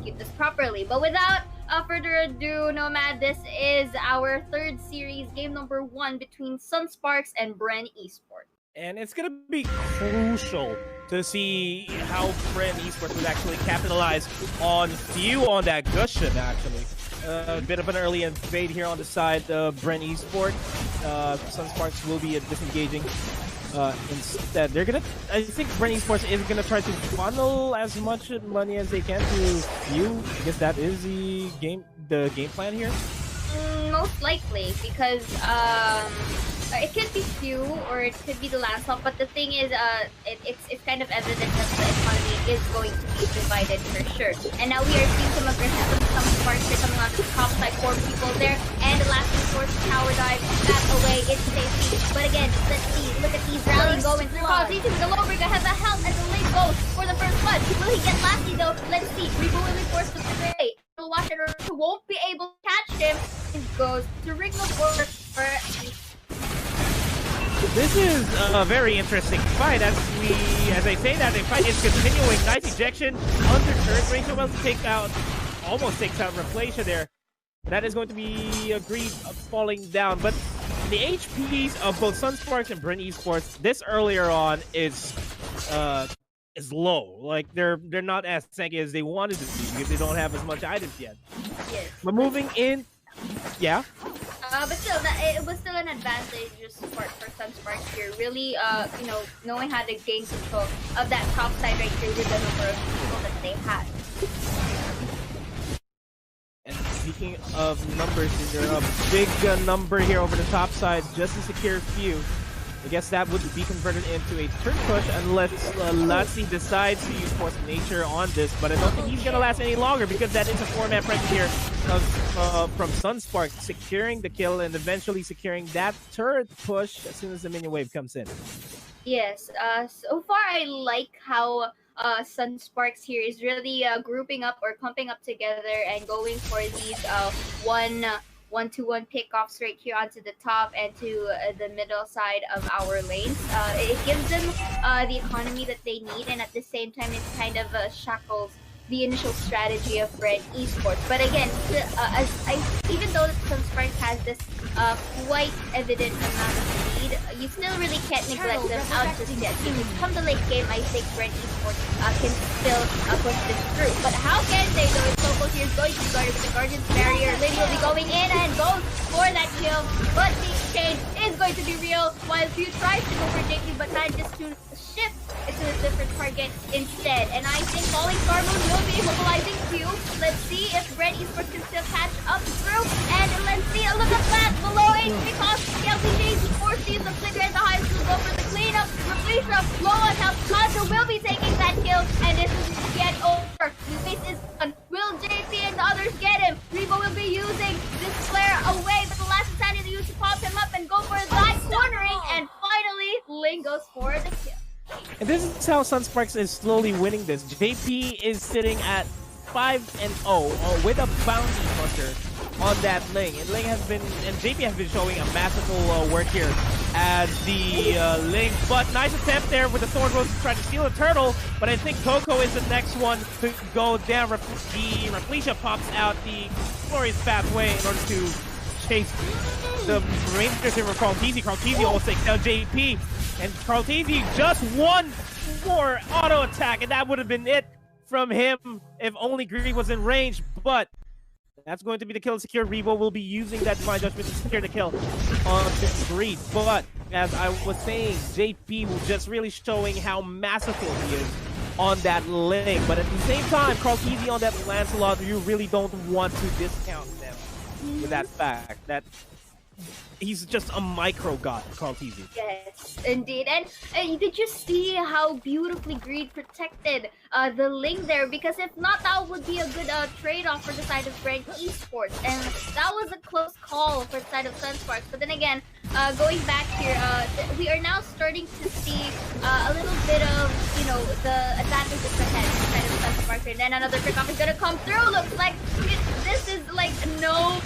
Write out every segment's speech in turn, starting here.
execute this properly. But without further ado, Nomad, this is our third series, game number 1 between Sunsparks and Bren Esports. And it's going to be crucial to see how Bren Esports would actually capitalize on few on that cushion, actually. A bit of an early invade here on the side of Bren Esports. Sunsparks will be disengaging. Instead, they're gonna. I think Bren Esports is gonna try to funnel as much money as they can to few. I guess that is the game plan here. Most likely, because it could be few or it could be the last stop. But the thing is, it's kind of evident that the economy is going to be divided for sure. And now we are seeing some aggression, some sparks are coming on the top side, 4 people there, and the last resource tower dive back away. It's safety. But again, let's see. Look at these rallies going through. Easy to the Lowbringer has a health as the lane goes for the first one. Will he get Lassie though? Let's see. Rebo will be forced to stay. Watch it, or won't be able to catch him. It goes to Ringo for This is a very interesting fight. As I say that, the fight is continuing. Nice ejection under turret. Rachel will almost takes out Reflacia there. That is going to be agreed falling down. But the HPs of both Sunsparks and Bren Esports this earlier on is low. Like they're not as tanky as they wanted to be because they don't have as much items yet. Yes. But moving in, yeah. But still, it was still an advantageous part for Sunspark here. Really, knowing how to gain control of that top side right here with the number of people that they had. And speaking of numbers, there's a big number here over the top side just to secure a few. I guess that would be converted into a turn push unless Lassie decides to use Force of Nature on this, but I don't think he's going to last any longer because that is a 4-man pressure here from Sunspark, securing the kill and eventually securing that turret push as soon as the minion wave comes in. Yes, so far I like how Sunsparks here is really grouping up or clumping up together and going for these 1-2-1 pickoffs right here onto the top and to the middle side of our lanes. It gives them the economy that they need, and at the same time it kind of shackles the initial strategy of Bren Esports. But again, even though Sunspark has this quite evident amount of lead, you still really can't neglect them out just yet. Because come the late game, I think Bren Esports can still push this through. But how can they though? If Coco here is going to be guarded with the Guardian's Barrier, Lady will be going in and goes for that kill. But the exchange is going to be real while Few tries to go for JP but manages to shift it to a different target instead. And I think Falling Star Moon will be immobilizing Few. Let's see if Bren Esports can still catch up through. And let's see, look at that, below HP cost. LCJ foresees the flicker at the highest will go for the cleanup. Reflecia low on health. Contra will be taking that kill. And this is yet over. New face is done. Will JP and the others get him? Rebo will be using this flare away, but the last insanity to use to pop him up and go for that cornering. And finally, Ling goes for the kill. And this is how Sunsparks is slowly winning this. JP is sitting at 5-0 with a bounty hunter on that Ling. And JP has been showing a masterful work here as the Ling. But nice attempt there with the Thorn Rose to try to steal a turtle. But I think Coco is the next one to go down. The Reflecia pops out the glorious pathway in order to chase the Rangers here with Carlteasy. Carlteasy almost takes down JP. And Carlteasy just one more auto attack, and that would have been it from him if only Greed was in range. But that's going to be the kill secure. Rebo will be using that Divine Judgment to secure the kill on Greed. But as I was saying, JP was just really showing how masterful he is on that Ling. But at the same time, Carlteasy on that Lancelot, you really don't want to discount them with that fact that he's just a micro god, Carlteasy. Yes, indeed. And did you see how beautifully Greed protected the Ling there? Because if not, that would be a good trade-off for the side of Bren Esports. And that was a close call for the side of Sunsparks. But then again, going back here, we are now starting to see a little bit of, the advantages ahead for the side of Sunsparks. And then another pick-off is going to come through. Looks like this is like no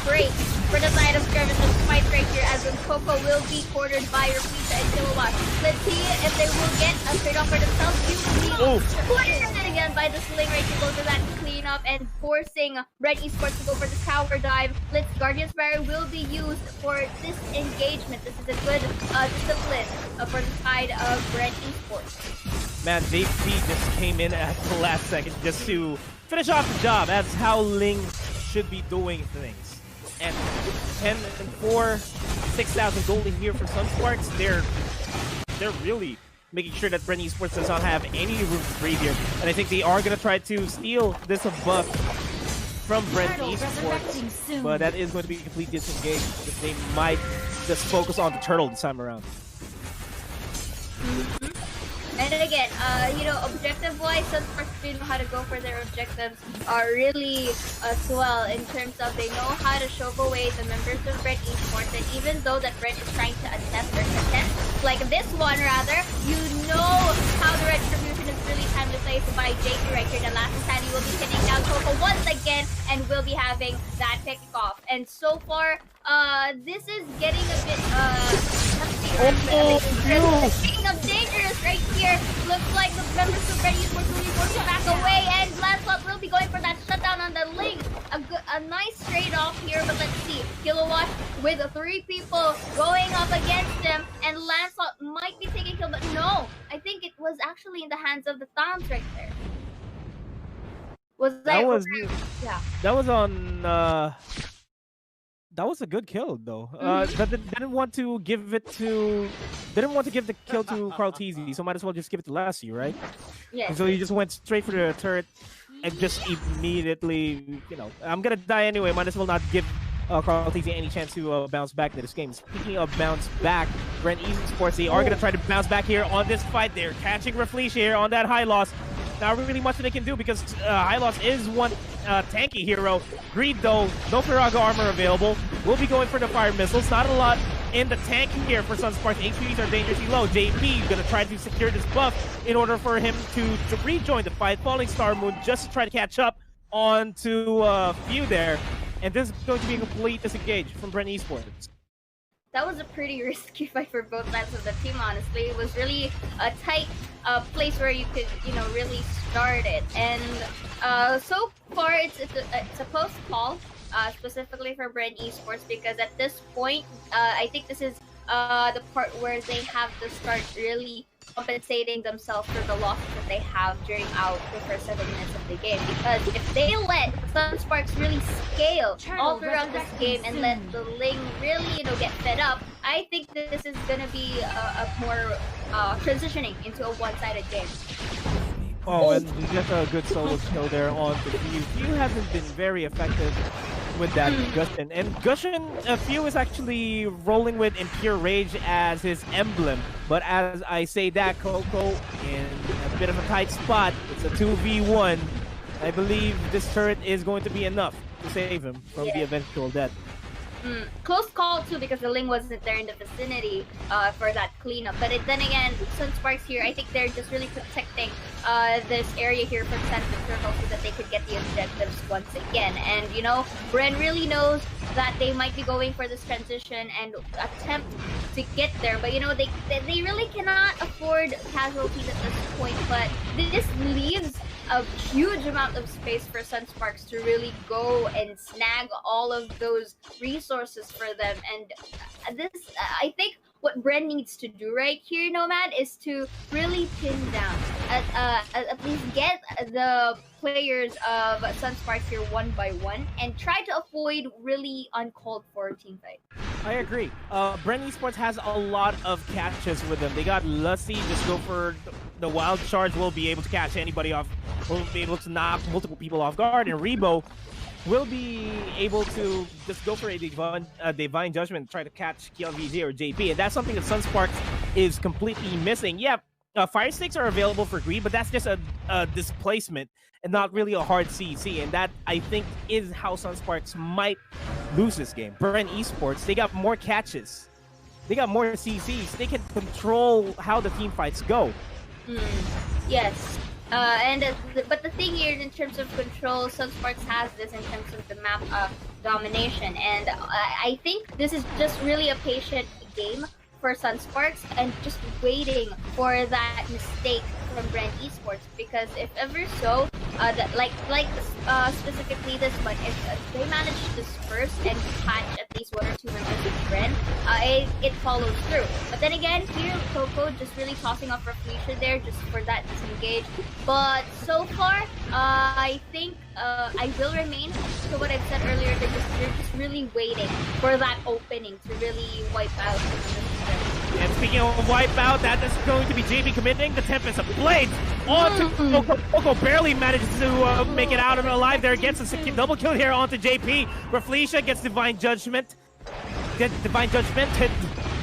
break for the side of skirmish of fight right here as Coco will be quartered by Repeater and Kilowatt. Let's see if they will get a straight off for themselves. You will be quartered again by the sling right to go for that cleanup and forcing Red Esports to go for the tower dive. Let's Guardian's Barrier will be used for this engagement. This is a good discipline for the side of Red Esports. Man, JP just came in at the last second just to finish off the job. That's how Ling should be doing things. And 10 and 4, 6,000 gold in here for Sunsparks. They're really making sure that Bren Esports does not have any room to breathe here. And I think they are going to try to steal this buff from Bren Esports. But that is going to be completely disengaged. They might just focus on the turtle this time around. And then again, objective-wise, Sunspark do know how to go for their objectives are really swell in terms of they know how to shove away the members of Red Esports. And even though that Red is trying to assess their content, like this one rather, you know how the retribution is really timely placed by JP right here. The last time he will be pinning down Coco once again and will be having that pick off. And so far, this is getting a bit speaking of dangerous right here, looks like the members of Red Esports will be forced back away, and Lancelot will be going for that shutdown on the Ling. A nice trade off here, but let's see. Kilowatt with 3 people going up against him, and Lancelot might be taking kill, but no, I think it was actually in the hands of the Thons right there. That was on that was a good kill though. But they didn't want to give the kill to Carl TZ, so might as well just give it to Lassie, right? Yeah. So he just went straight for the turret and just immediately, I'm gonna die anyway. Might as well not give Carl TZ any chance to bounce back to this game. Speaking of bounce back, Bren Esports, they are gonna try to bounce back here on this fight. They're catching Reflecia here on that high loss. Not really much that they can do because Hylos is one tanky hero. Greed, though, no Firaga armor available. Will be going for the fire missiles. Not a lot in the tank here for Sunspark. HPs are dangerously low. JP going to try to secure this buff in order for him to rejoin the fight. Falling Star Moon just to try to catch up onto Few there. And this is going to be a complete disengage from Bren Esports. That was a pretty risky fight for both sides of the team, honestly. It was really a tight place where you could, really start it. And so far, it's a close call, specifically for Bren Esports, because at this point, I think this is the part where they have to start really compensating themselves for the losses that they have during the first 7 minutes of the game. Because if they let Sunsparks really scale all throughout this game and let the Ling really, get fed up, I think this is gonna be a more transitioning into a one-sided game. Oh, and just a good solo kill there on the Few. Few hasn't been very effective with that Gushin. And Gushin, Few is actually rolling with Impure Rage as his emblem. But as I say that, Coco in a bit of a tight spot. It's a 2v1. I believe this turret is going to be enough to save him from the eventual death. Close call too, because the Ling wasn't there in the vicinity for that cleanup. But then again, Sunsparks here, I think they're just really protecting this area here from Sand Turtle so that they could get the objectives once again. And Bren really knows that they might be going for this transition and attempt to get there. But they really cannot afford casualties at this point. But this leaves a huge amount of space for Sunsparks to really go and snag all of those resources for them. And this, I think, what Bren needs to do right here, Nomad, is to really pin down, at least get the players of Sunspark here one by one, and try to avoid really uncalled for team fight. I agree. Bren Esports has a lot of catches with them. They got Lusty, just go for the wild charge, will be able to catch anybody off, will be able to knock multiple people off guard, and Rebo will be able to just go for a divine judgment and try to catch KLVZ or JP, and that's something that Sunsparks is completely missing. Yeah, fire sticks are available for Greed, but that's just a displacement and not really a hard CC, and that I think is how Sunsparks might lose this game. Bren Esports, they got more catches, they got more CCs, they can control how the team fights go. Yes. But the thing here, in terms of control, Sunsparks has this in terms of the map domination, and I think this is just really a patient game for Sunsparks and just waiting for that mistake from Bren Esports, because if ever so, specifically this one, if they manage to disperse and catch at least 1 or 2 members of Bren, it follows through. But then again, here Coco just really tossing off Reflection there just for that disengage. But so far, I think I will remain to what I've said earlier. They're just really waiting for that opening to really wipe out. And speaking of wipeout, that is going to be JP committing the Tempest of Blades onto Coco. Coco barely manages to make it out of it alive there. Gets a double kill here onto JP. Reflecia gets Divine Judgment. Divine Judgment.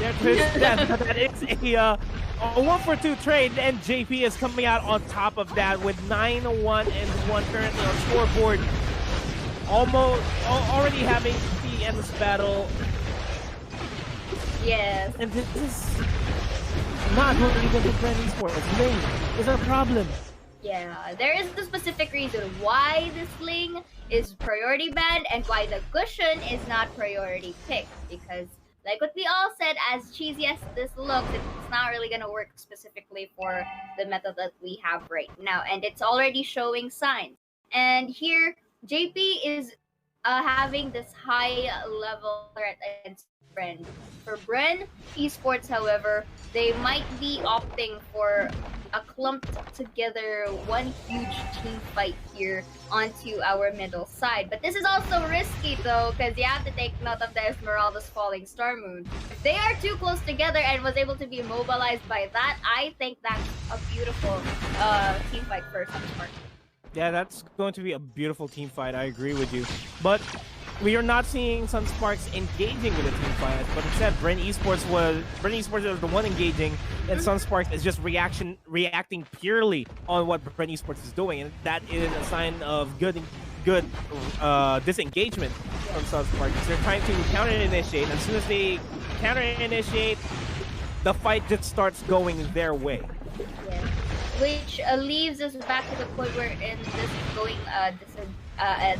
That is a 1-for-2 trade, and JP is coming out on top of that with 9-1 and 1 currently on scoreboard. Already having the endless battle. Yes. And this is not what we get to Bren Esports. Lane is a problem. Yeah, there is a specific reason why this Ling is priority banned and why the Cushion is not priority picked. Because, like what we all said, as cheesy as this looks, it's not really gonna work specifically for the meta that we have right now, and it's already showing signs. And here, JP is having this high level threat against Bren. For Bren Esports, however, they might be opting for a clumped together one huge team fight here onto our middle side. But this is also risky though, because you have to take note of the Esmeralda's Falling Star Moon. If they are too close together and was able to be immobilized by that, I think that's a beautiful team fight for Sunspark. Yeah, that's going to be a beautiful team fight. I agree with you. But we are not seeing Sunsparks engaging with the team fight, but instead Bren Esports was the one engaging, and Sunsparks is just reacting purely on what Bren Esports is doing, and that is a sign of good disengagement from Sunsparks. They're trying to counter-initiate. As soon as they counter-initiate, the fight just starts going their way. Yeah. Which leaves us back to the point where this is going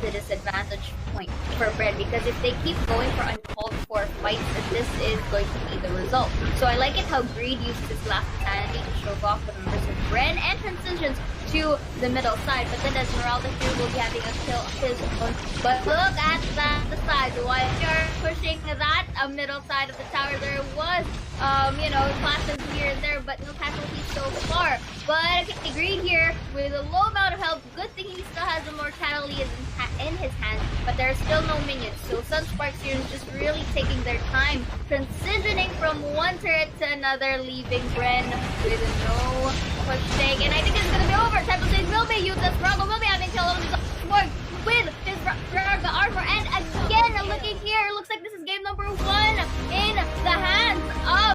the disadvantage point for Bren, because if they keep going for uncalled for fights, this is going to be the result. So I like it how Greed used his last sanity to show off the members of Bren and transitions to the middle side, but then Esmeralda here will be having a kill of his own. But look at that, the side. While you're pushing that middle side of the tower, there was clashes here and there, but no casualties so far. But okay, Greed here with a low amount of health. Good thing he still has Immortality in his hand, but there are still no minions. So Sunsparks here is just really taking their time, transitioning from one turret to another, leaving Bren with no pushing. And I think it's gonna be over. Temple Stage will be used. Esmeralda will be having kill more with his armor. And again, looking here, looks like this is game number 1 in the hand